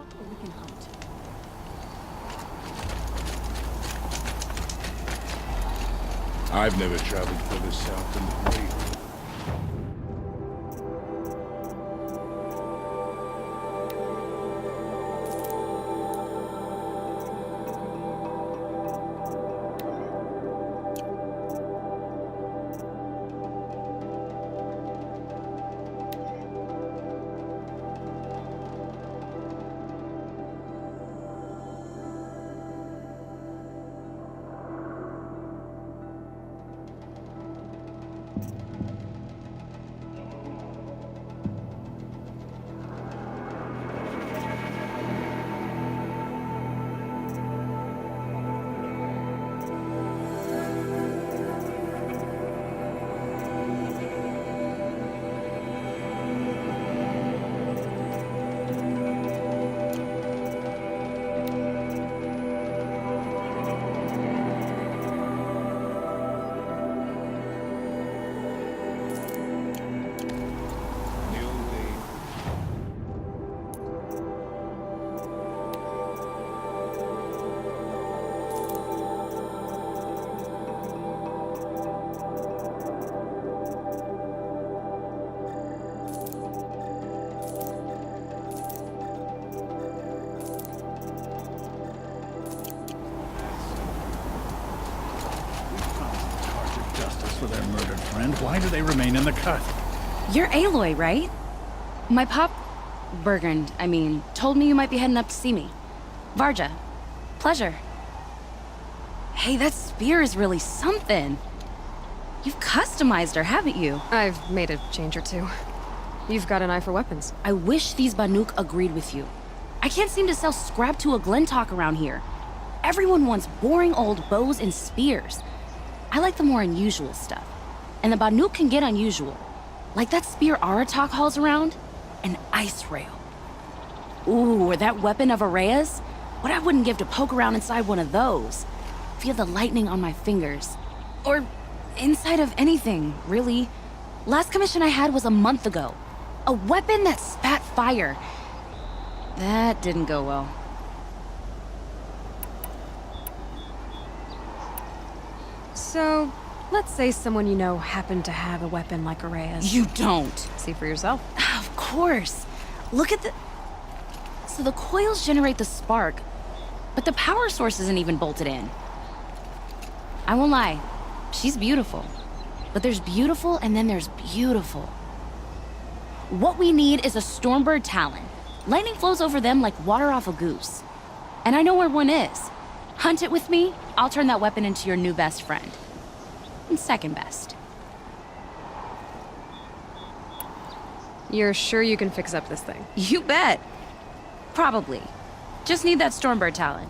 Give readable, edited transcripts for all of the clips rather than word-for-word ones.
talk or we can hunt. I've never traveled further south than the Great. For their murdered friend, why do they remain in the cut? You're Aloy, right? My pop... Bergund, I mean, told me you might be heading up to see me. Varja. Pleasure. Hey, that spear is really something. You've customized her, haven't you? I've made a change or two. You've got an eye for weapons. I wish these Banuk agreed with you. I can't seem to sell scrap to a Glintock around here. Everyone wants boring old bows and spears. I like the more unusual stuff. And the Banuk can get unusual. Like that spear Aratak hauls around. An ice rail. Ooh, or that weapon of Araya's? What I wouldn't give to poke around inside one of those. Feel the lightning on my fingers. Or inside of anything, really. Last commission I had was a month ago. A weapon that spat fire. That didn't go well. So, let's say someone you know happened to have a weapon like Araya's. You don't. See for yourself. Of course. Look at the... So the coils generate the spark, but the power source isn't even bolted in. I won't lie. She's beautiful. But there's beautiful and then there's beautiful. What we need is a Stormbird Talon. Lightning flows over them like water off a goose. And I know where one is. Hunt it with me, I'll turn that weapon into your new best friend. And second best. You're sure you can fix up this thing? You bet. Probably. Just need that Stormbird Talon.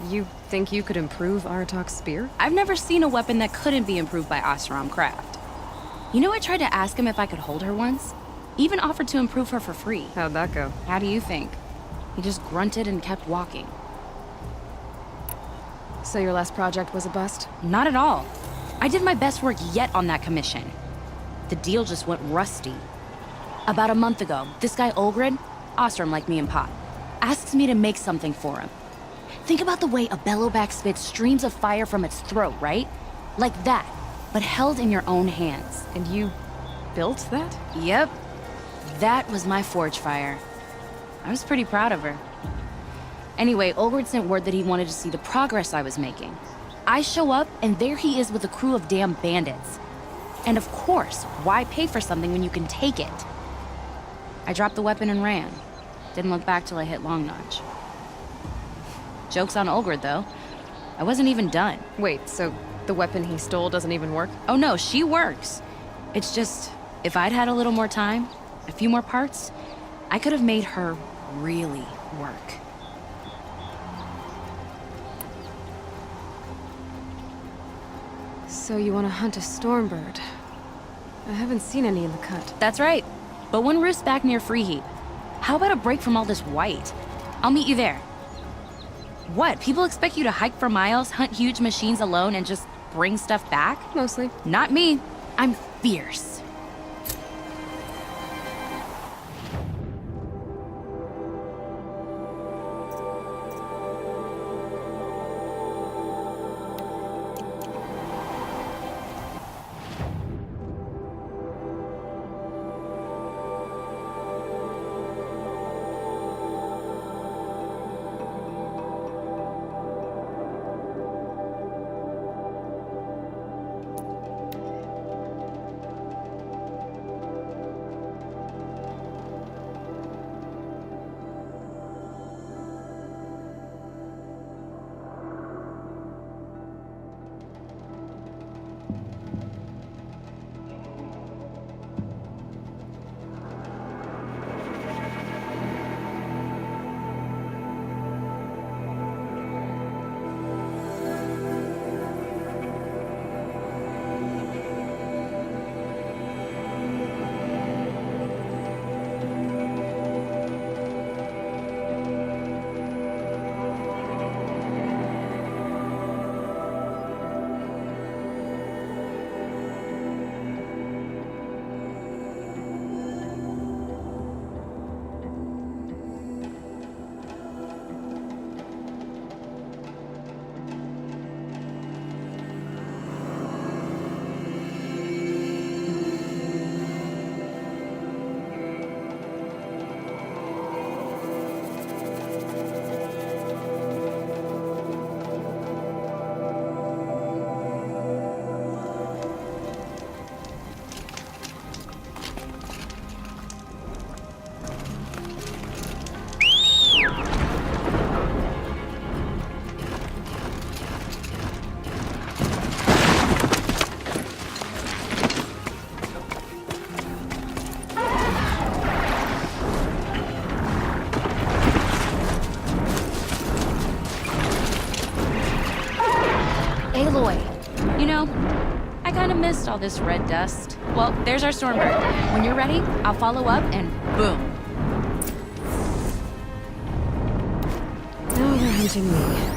You think you could improve Aratak's spear? I've never seen a weapon that couldn't be improved by Oseram Craft. You know, I tried to ask him if I could hold her once. Even offered to improve her for free. How'd that go? How do you think? He just grunted and kept walking. So your last project was a bust? Not at all. I did my best work yet on that commission. The deal just went rusty. About a month ago, this guy Olgrid, Oseram like me and Pop, asks me to make something for him. Think about the way a bellowback spits streams of fire from its throat, right? Like that, but held in your own hands. And you built that? Yep. That was my forge fire. I was pretty proud of her. Anyway, Olgrid sent word that he wanted to see the progress I was making. I show up, and there he is with a crew of damn bandits. And of course, why pay for something when you can take it? I dropped the weapon and ran. Didn't look back till I hit Long Notch. Joke's on Olgrid, though. I wasn't even done. Wait, so the weapon he stole doesn't even work? Oh no, she works. It's just, if I'd had a little more time, a few more parts, I could have made her really work. So you want to hunt a Stormbird? I haven't seen any in the cut. That's right. But one roost's back near Freeheap. How about a break from all this white? I'll meet you there. What, people expect you to hike for miles, hunt huge machines alone, and just bring stuff back? Mostly. Not me. I'm fierce. all this red dust. Well, there's our Stormbird. When you're ready, I'll follow up and boom. Now they're hunting me.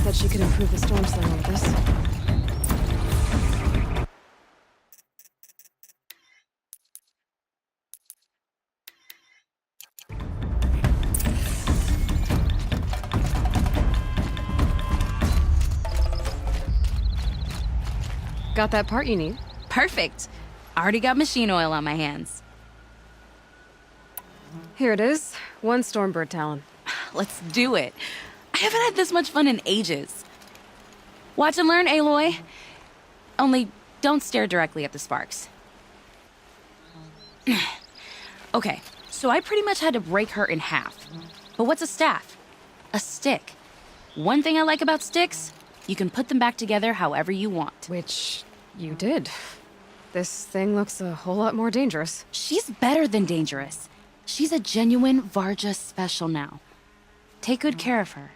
Said she could improve the storm slinger with this. Got that part you need? Perfect. Already got machine oil on my hands. Here it is. 1 Stormbird Talon. Let's do it. I haven't had this much fun in ages. Watch and learn, Aloy. Only don't stare directly at the sparks. Okay, so I pretty much had to break her in half. But what's a staff? A stick. One thing I like about sticks, you can put them back together however you want. Which you did. This thing looks a whole lot more dangerous. She's better than dangerous. She's a genuine Varja special now. Take good care of her.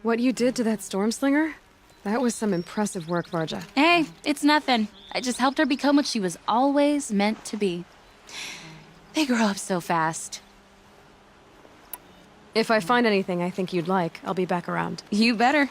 What you did to that storm slinger? That was some impressive work, Varja. Hey, it's nothing. I just helped her become what she was always meant to be. They grow up so fast. If I find anything I think you'd like, I'll be back around. You better.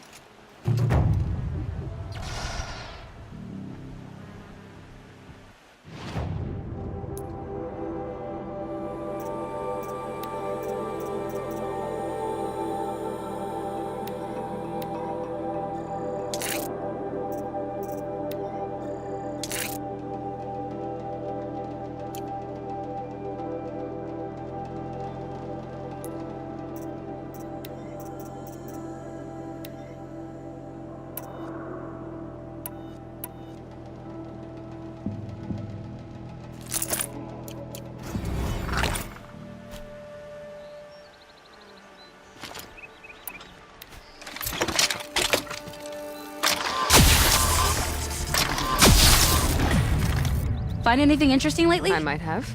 Find anything interesting lately? I might have.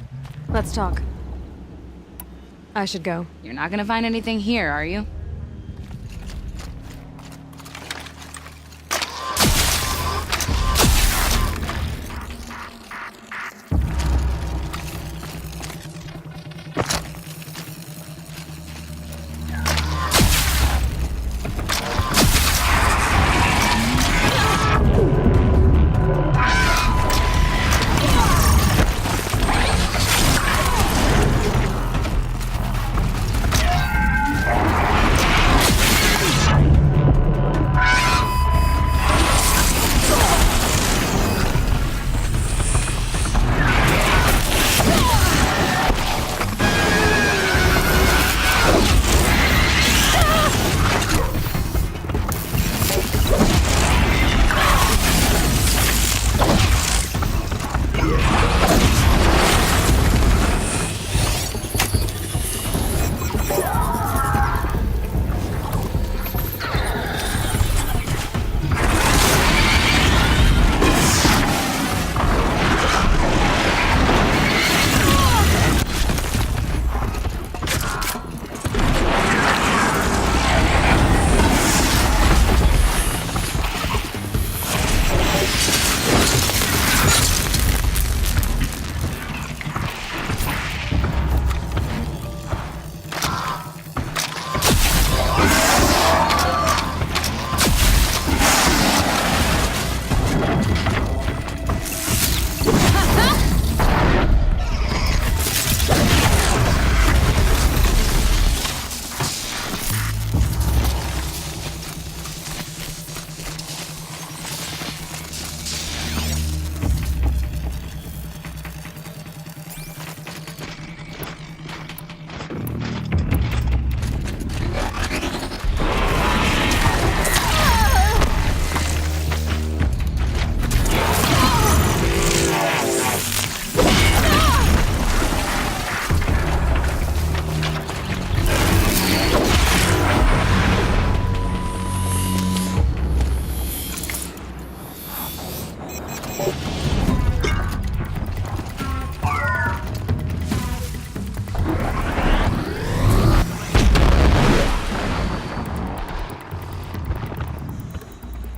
Let's talk. I should go. You're not gonna find anything here, are you?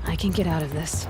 I can get out of this.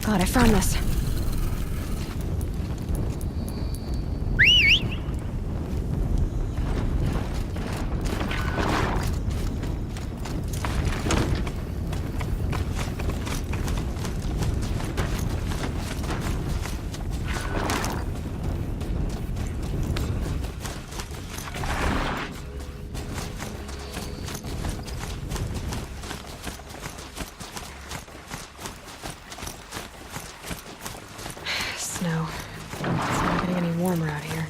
God, I found this. Snow. It's not getting any warmer out here.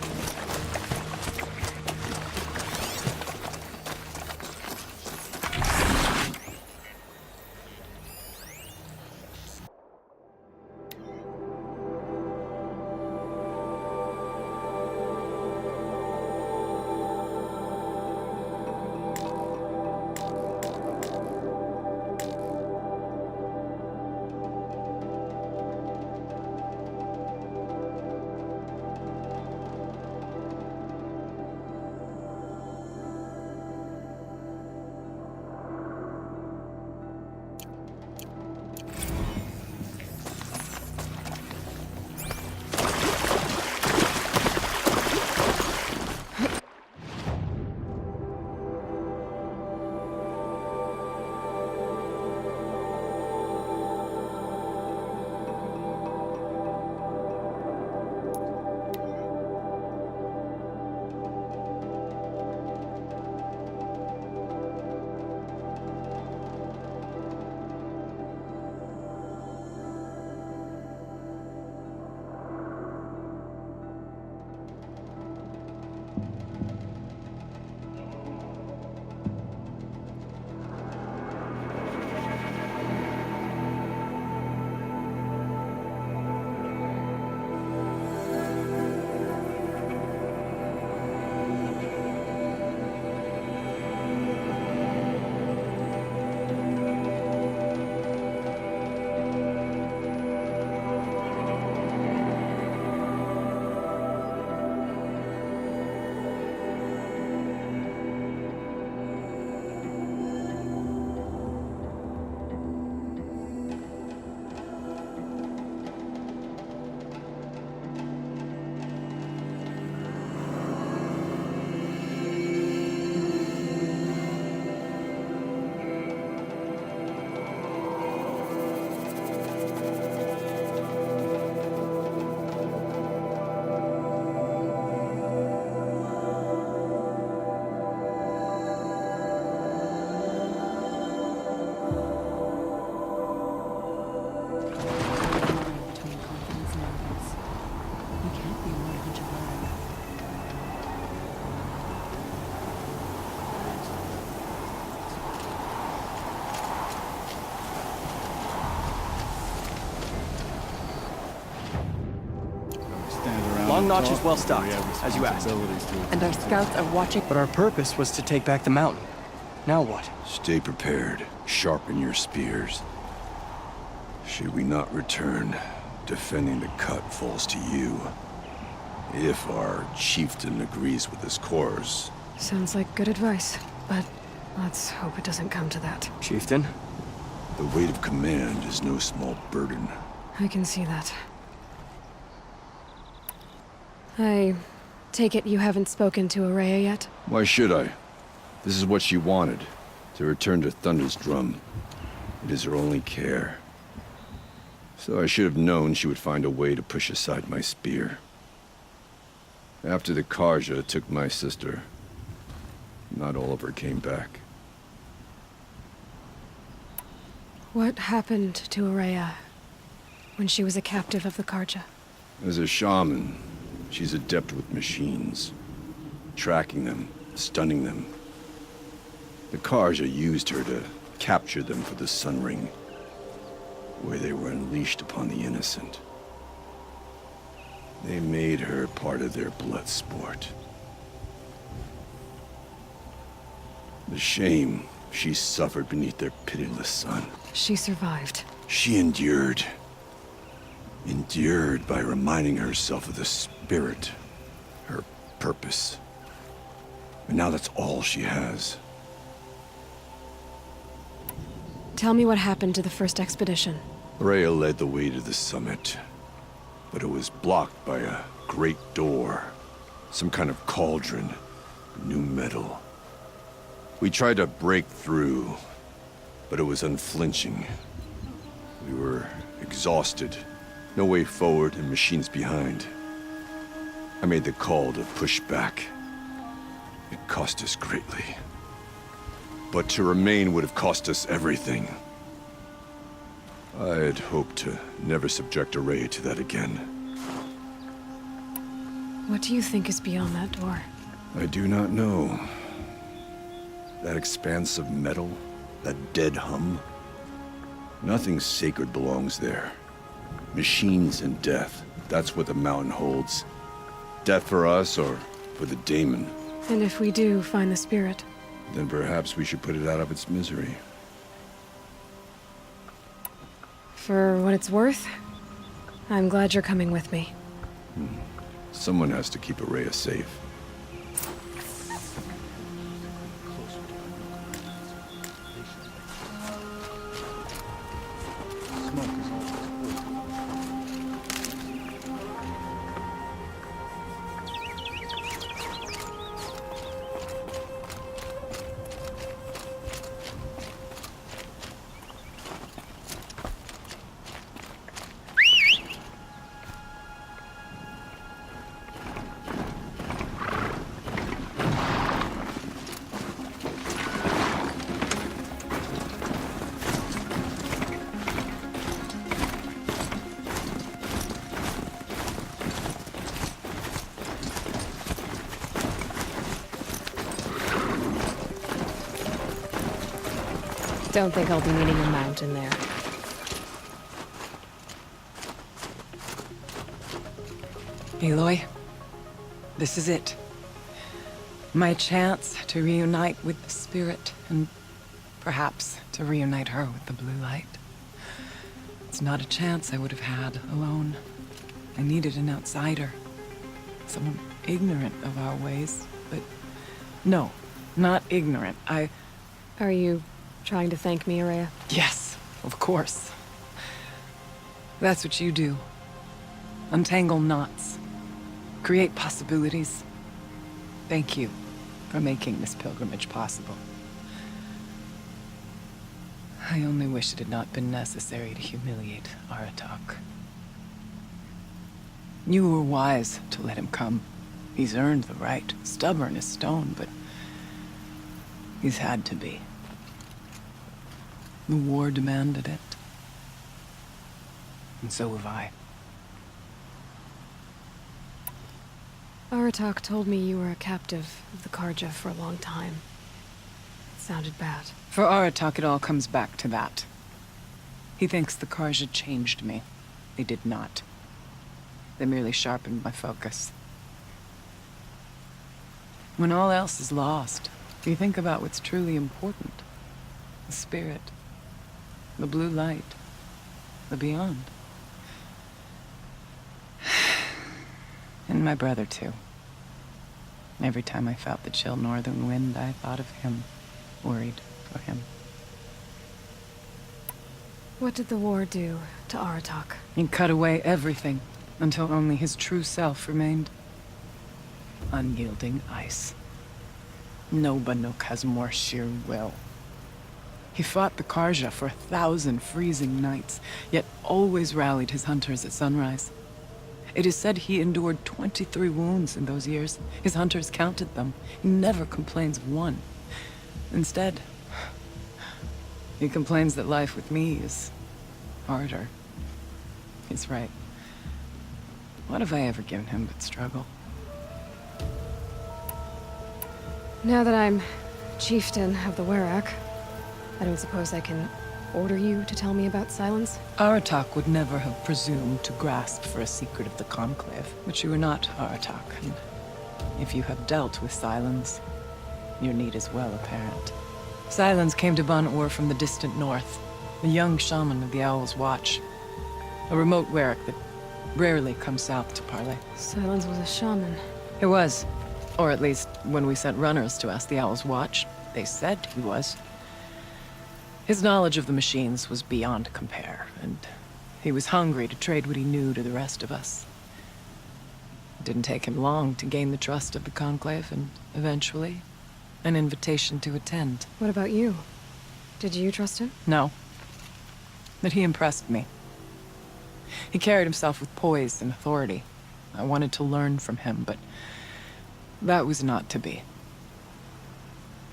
Long Notch is well stocked, as you asked. And our scouts are watching. But our purpose was to take back the mountain. Now what? Stay prepared. Sharpen your spears. Should we not return, defending the cut falls to you. If our chieftain agrees with his course. Sounds like good advice, but let's hope it doesn't come to that. Chieftain? The weight of command is no small burden. I can see that. I take it you haven't spoken to Araya yet? Why should I? This is what she wanted, to return to Thunder's Drum. It is her only care. So I should have known she would find a way to push aside my spear. After the Carja took my sister, not all of her came back. What happened to Araya when she was a captive of the Carja? As a shaman, she's adept with machines. Tracking them, stunning them. The Carja used her to capture them for the Sun Ring, where they were unleashed upon the innocent. They made her part of their blood sport. The shame she suffered beneath their pitiless sun. She survived. She endured. Endured by reminding herself of the spirit, her purpose. And now that's all she has. Tell me what happened to the first expedition. Rhea led the way to the summit, but it was blocked by a great door. Some kind of cauldron, new metal. We tried to break through, but it was unflinching. We were exhausted, no way forward and machines behind. I made the call to push back. It cost us greatly. But to remain would have cost us everything. I had hoped to never subject Araya to that again. What do you think is beyond that door? I do not know. That expanse of metal, that dead hum. Nothing sacred belongs there. Machines and death, that's what the mountain holds. Death for us or for the daemon. And if we do find the spirit? Then perhaps we should put it out of its misery. For what it's worth, I'm glad you're coming with me. Someone has to keep Araya safe. Don't think I'll be needing a mountain there. Aloy, this is it. My chance to reunite with the spirit, and perhaps to reunite her with the blue light. It's not a chance I would have had alone. I needed an outsider. Someone ignorant of our ways, but no, not ignorant. Are you trying to thank me, Araya? Yes, of course. That's what you do. Untangle knots. Create possibilities. Thank you for making this pilgrimage possible. I only wish it had not been necessary to humiliate Aratak. You were wise to let him come. He's earned the right. Stubborn as stone, but he's had to be. The war demanded it. And so have I. Aratak told me you were a captive of the Carja for a long time. It sounded bad. For Aratak, it all comes back to that. He thinks the Carja changed me. They did not. They merely sharpened my focus. When all else is lost, you think about what's truly important. The spirit, the blue light, the beyond. And my brother, too. Every time I felt the chill northern wind, I thought of him, worried for him. What did the war do to Aratak? He cut away everything until only his true self remained. Unyielding ice. No Banuk has more sheer will. He fought the Karja for 1,000 freezing nights, yet always rallied his hunters at sunrise. It is said he endured 23 wounds in those years. His hunters counted them. He never complains of one. Instead, he complains that life with me is harder. He's right. What have I ever given him but struggle? Now that I'm chieftain of the Werak, I don't suppose I can order you to tell me about Silence? Aratak would never have presumed to grasp for a secret of the Conclave. But you are not Aratak, and if you have dealt with Silence, your need is well apparent. Silence came to Ban-Ur from the distant north, a young shaman of the Owl's Watch. A remote Werak that rarely comes south to parley. Silence was a shaman. He was. Or at least, when we sent runners to ask the Owl's Watch, they said he was. His knowledge of the machines was beyond compare, and he was hungry to trade what he knew to the rest of us. It didn't take him long to gain the trust of the Conclave, and eventually, an invitation to attend. What about you? Did you trust him? No. But he impressed me. He carried himself with poise and authority. I wanted to learn from him, but that was not to be.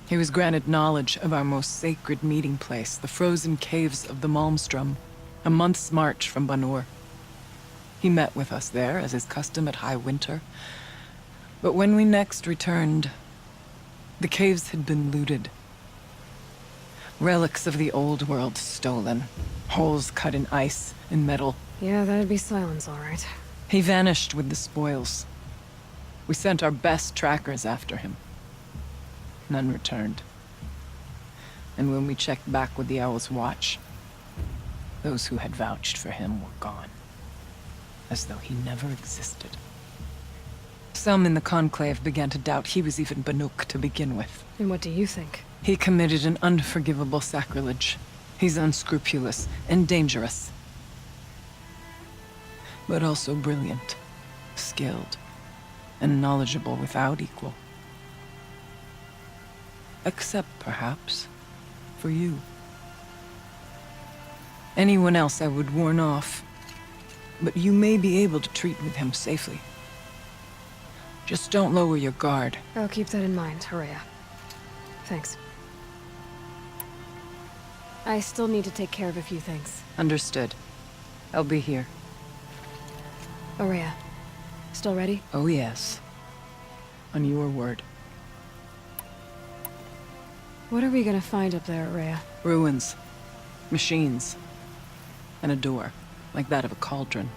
He was granted knowledge of our most sacred meeting place, the frozen caves of the Malmstrom, a month's march from Ban-Ur. He met with us there, as is custom at high winter. But when we next returned, the caves had been looted. Relics of the old world stolen. Holes cut in ice and metal. Yeah, that'd be Silence, all right. He vanished with the spoils. We sent our best trackers after him. None returned. And when we checked back with the Owl's Watch, those who had vouched for him were gone. As though he never existed. Some in the Conclave began to doubt he was even Banuk to begin with. And what do you think? He committed an unforgivable sacrilege. He's unscrupulous and dangerous. But also brilliant, skilled, and knowledgeable without equal. Except, perhaps, for you. Anyone else I would warn off, but you may be able to treat with him safely. Just don't lower your guard. I'll keep that in mind, Horea. Thanks. I still need to take care of a few things. Understood. I'll be here. Horea, still ready? Oh yes. On your word. What are we gonna find up there, Horea? Ruins. Machines. And a door, like that of a cauldron.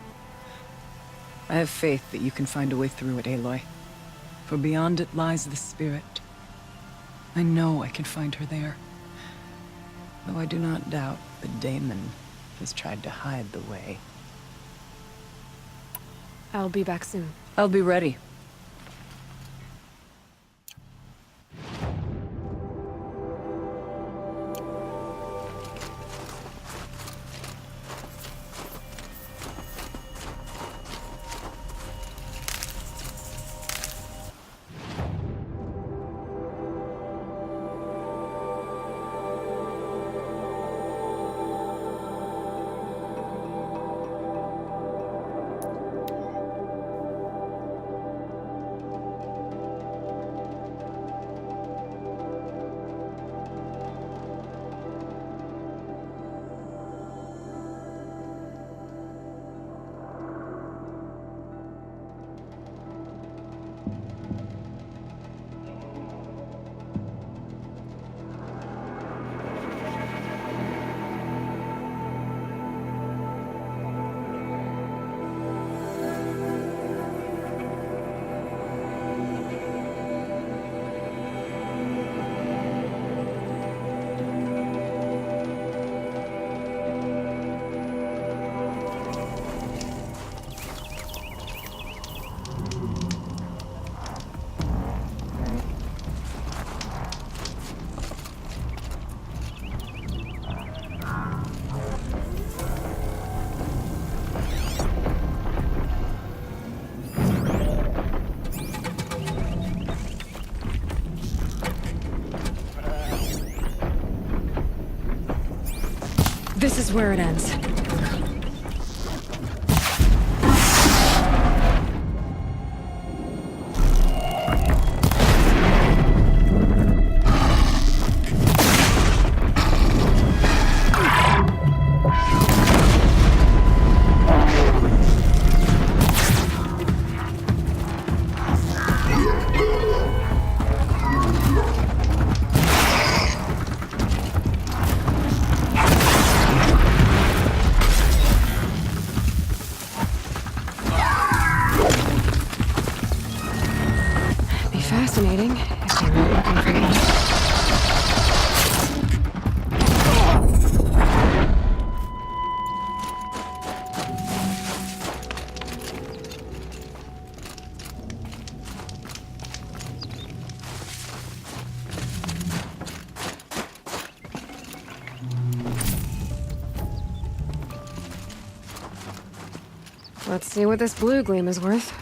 I have faith that you can find a way through it, Aloy. For beyond it lies the spirit. I know I can find her there. Though I do not doubt that Daemon has tried to hide the way. I'll be back soon. I'll be ready. where it ends. Be fascinating if they weren't looking for me. Let's see what this blue gleam is worth.